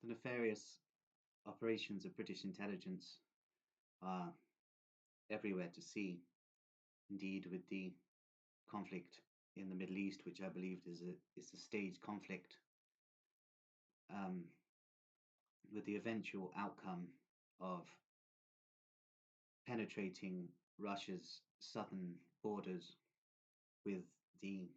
The nefarious operations of British intelligence are everywhere to see. Indeed, with the conflict in the Middle East, which I believe is a staged conflict, um, with the eventual outcome of penetrating Russia's southern borders with the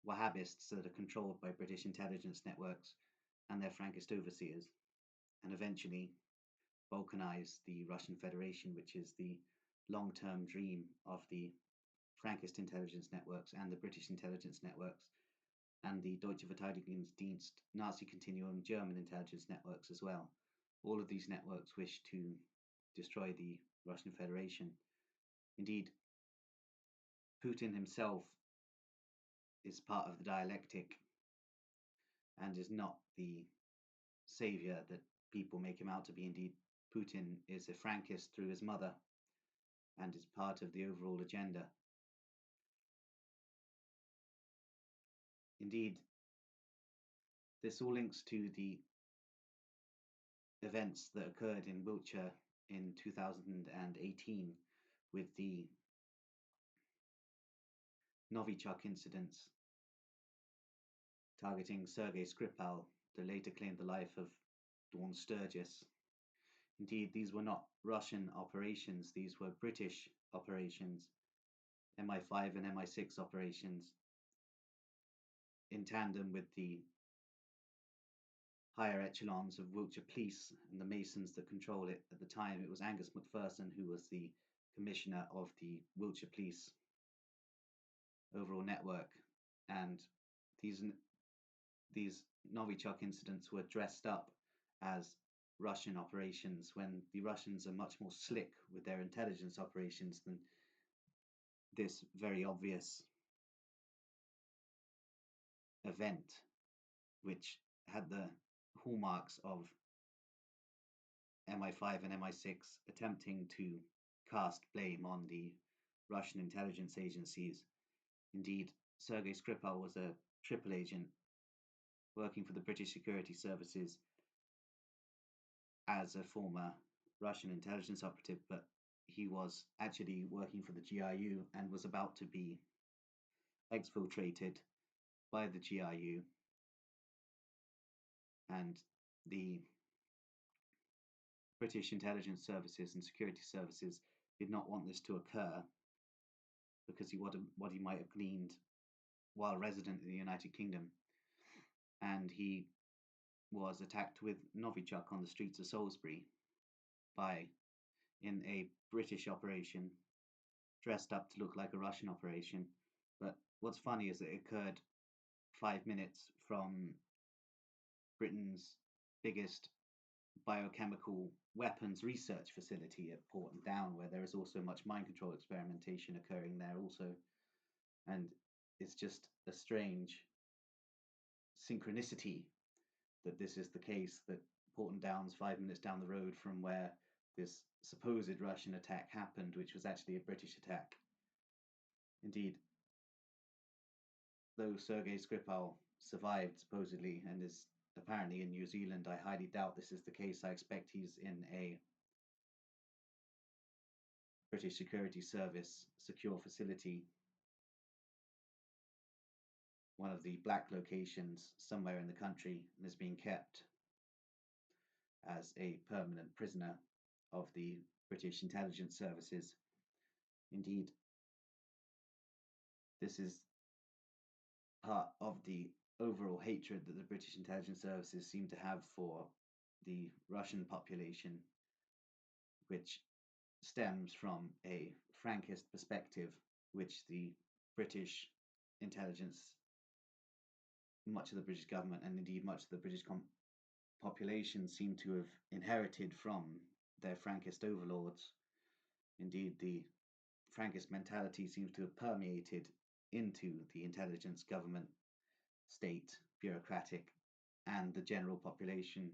Wahhabists that are controlled by British intelligence networks and their Frankist overseers, and eventually balkanize the Russian Federation, which is the long term dream of the Frankist intelligence networks and the British intelligence networks and the Deutsche Verteidigungsdienst Nazi Continuum German intelligence networks as well. All of these networks wish to destroy the Russian Federation. Indeed, Putin himself is part of the dialectic and is not the savior that people make him out to be. Indeed, Putin is a Frankist through his mother and is part of the overall agenda. Indeed, this all links to the events that occurred in Wiltshire in 2018 with the Novichok incidents targeting Sergei Skripal, that later claimed the life of Dawn Sturgis. Indeed, these were not Russian operations, these were British operations, MI5 and MI6 operations, in tandem with the higher echelons of Wiltshire Police and the Masons that control it. At the time, it was Angus Macpherson who was the commissioner of the Wiltshire Police overall network, and these Novichok incidents were dressed up as Russian operations when the Russians are much more slick with their intelligence operations than this very obvious event, which had the hallmarks of MI5 and MI6 attempting to cast blame on the Russian intelligence agencies. Indeed, Sergei Skripal was a triple agent working for the British security services as a former Russian intelligence operative, but he was actually working for the GRU and was about to be exfiltrated by the GRU, and the British intelligence services and security services did not want this to occur because what he might have gleaned while resident in the United Kingdom, and he was attacked with Novichok on the streets of Salisbury in a British operation dressed up to look like a Russian operation. But what's funny is that it occurred 5 minutes from Britain's biggest biochemical weapons research facility at Porton Down, where there is also much mind control experimentation occurring there also. And it's just a strange synchronicity that this is the case, that Porton Down's 5 minutes down the road from where this supposed Russian attack happened, which was actually a British attack. Indeed, though Sergei Skripal survived supposedly and is apparently in New Zealand, I highly doubt this is the case. I expect he's in a British Security Service secure facility, one of the black locations somewhere in the country, and is being kept as a permanent prisoner of the British intelligence services. Indeed, this is part of the overall hatred that the British intelligence services seem to have for the Russian population, which stems from a Frankist perspective, which the British intelligence, much of the British government, and indeed much of the British population seem to have inherited from their Frankist overlords. Indeed, the Frankist mentality seems to have permeated into the intelligence, government, state, bureaucratic, and the general population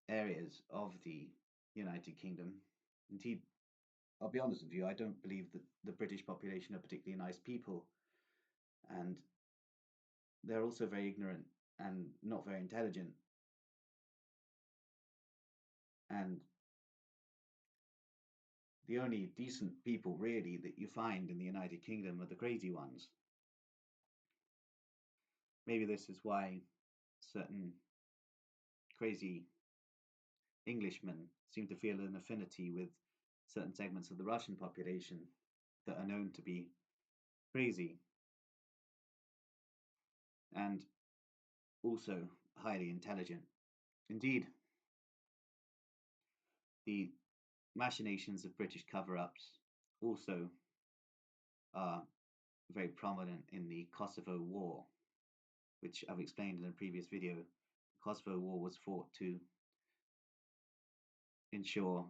areas of the United Kingdom. Indeed, I'll be honest with you, I don't believe that the British population are particularly nice people, and they're also very ignorant and not very intelligent. And the only decent people really that you find in the United Kingdom are the crazy ones. Maybe this is why certain crazy Englishmen seem to feel an affinity with certain segments of the Russian population that are known to be crazy and also highly intelligent. Indeed, the machinations of British cover ups also are very prominent in the Kosovo War, which I've explained in a previous video. The Kosovo War was fought to ensure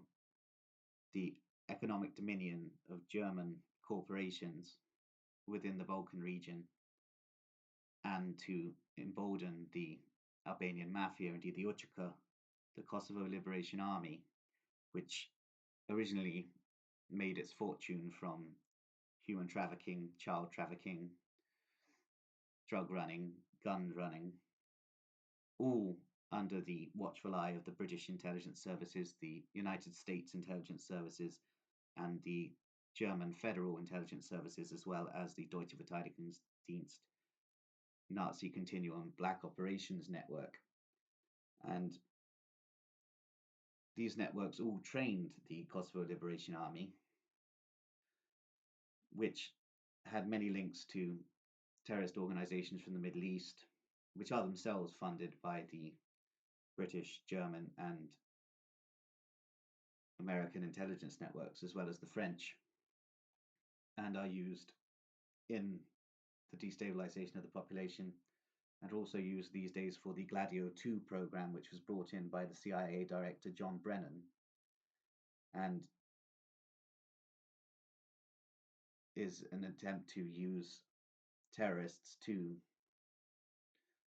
the economic dominion of German corporations within the Balkan region and to embolden the Albanian mafia, indeed the UCHCA, the Kosovo Liberation Army, which originally made its fortune from human trafficking, child trafficking, drug running, gun running, all under the watchful eye of the British intelligence services, the United States intelligence services, and the German federal intelligence services, as well as the Deutsche Verteidigungsdienst Nazi Continuum Black Operations Network. And these networks all trained the Kosovo Liberation Army, which had many links to terrorist organizations from the Middle East, which are themselves funded by the British, German, and American intelligence networks, as well as the French, and are used in the destabilization of the population, and also used these days for the Gladio 2 program, which was brought in by the CIA director John Brennan, and is an attempt to use terrorists to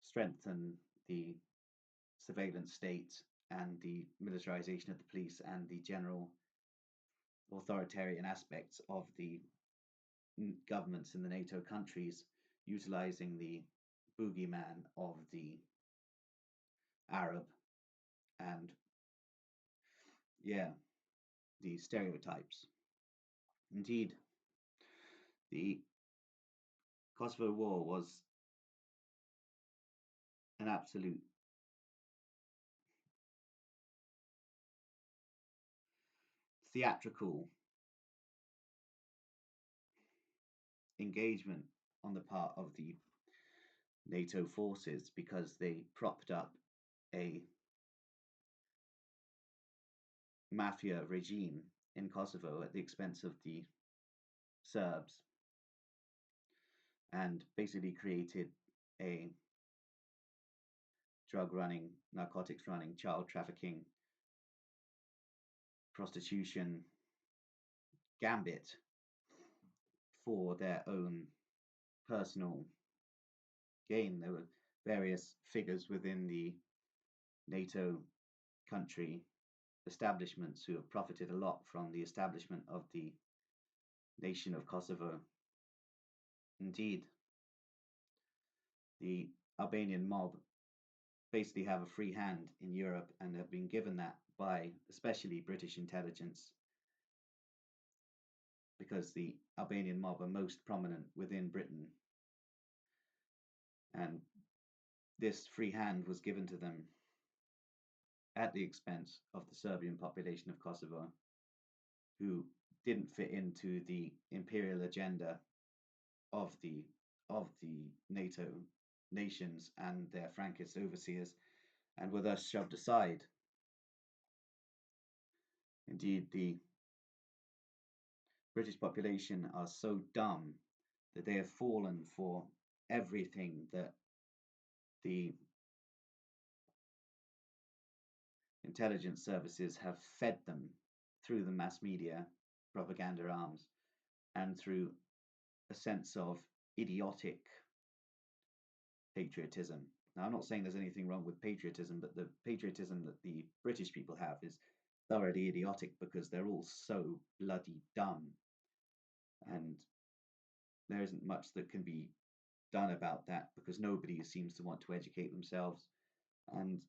strengthen the surveillance state and the militarization of the police and the general authoritarian aspects of the governments in the NATO countries, utilizing the boogeyman of the Arab and, yeah, the stereotypes. Indeed, the Kosovo War was an absolute theatrical engagement on the part of the NATO forces because they propped up a mafia regime in Kosovo at the expense of the Serbs and basically created a drug running, narcotics running, child trafficking, prostitution gambit for their own personal gain. There were various figures within the NATO country establishments who have profited a lot from the establishment of the nation of Kosovo. Indeed, the Albanian mob basically have a free hand in Europe and have been given that by especially British intelligence because the Albanian mob are most prominent within Britain. And this free hand was given to them at the expense of the Serbian population of Kosovo, who didn't fit into the imperial agenda of the NATO nations and their Frankist overseers, and were thus shoved aside. Indeed, the British population are so dumb that they have fallen for everything that the intelligence services have fed them through the mass media propaganda arms and through a sense of idiotic patriotism. Now, I'm not saying there's anything wrong with patriotism, but the patriotism that the British people have is thoroughly idiotic because they're all so bloody dumb. And there isn't much that can be done about that because nobody seems to want to educate themselves. And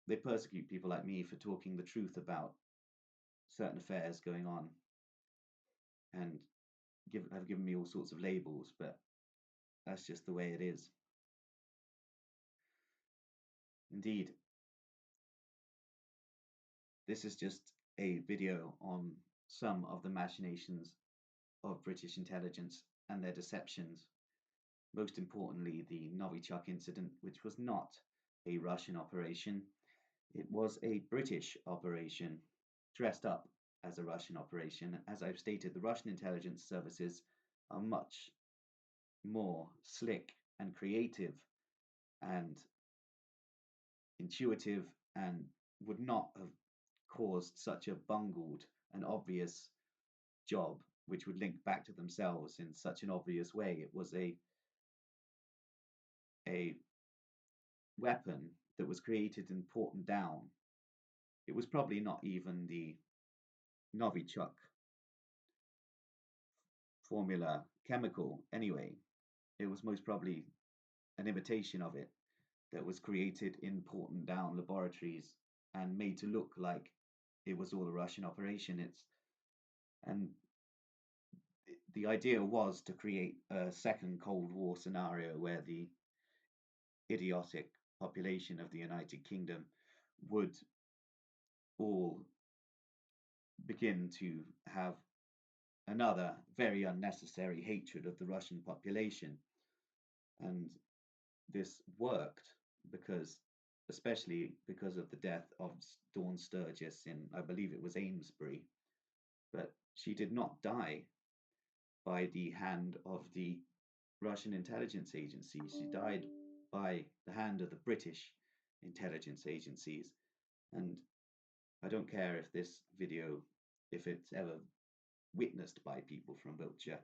they persecute people like me for talking the truth about certain affairs going on and have given me all sorts of labels, but that's just the way it is. Indeed, this is just a video on some of the machinations of British intelligence and their deceptions. Most importantly, the Novichok incident, which was not a Russian operation. It was a British operation, dressed up as a Russian operation. As I've stated, the Russian intelligence services are much more slick and creative and intuitive and would not have caused such a bungled and obvious job, which would link back to themselves in such an obvious way. It was a weapon that was created in Porton Down. It was probably not even the Novichok formula chemical anyway. It was most probably an imitation of it that was created in Porton Down laboratories and made to look like it was all a Russian operation. And the idea was to create a second Cold War scenario where the idiotic population of the United Kingdom would all begin to have another very unnecessary hatred of the Russian population. And this worked because, especially because of the death of Dawn Sturgis in, I believe it was Amesbury, but she did not die by the hand of the Russian intelligence agencies. She died by the hand of the British intelligence agencies. And I don't care if this video, if it's ever witnessed by people from Wiltshire,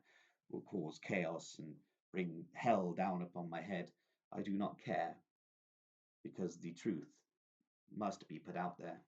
will cause chaos and bring hell down upon my head. I do not care because the truth must be put out there.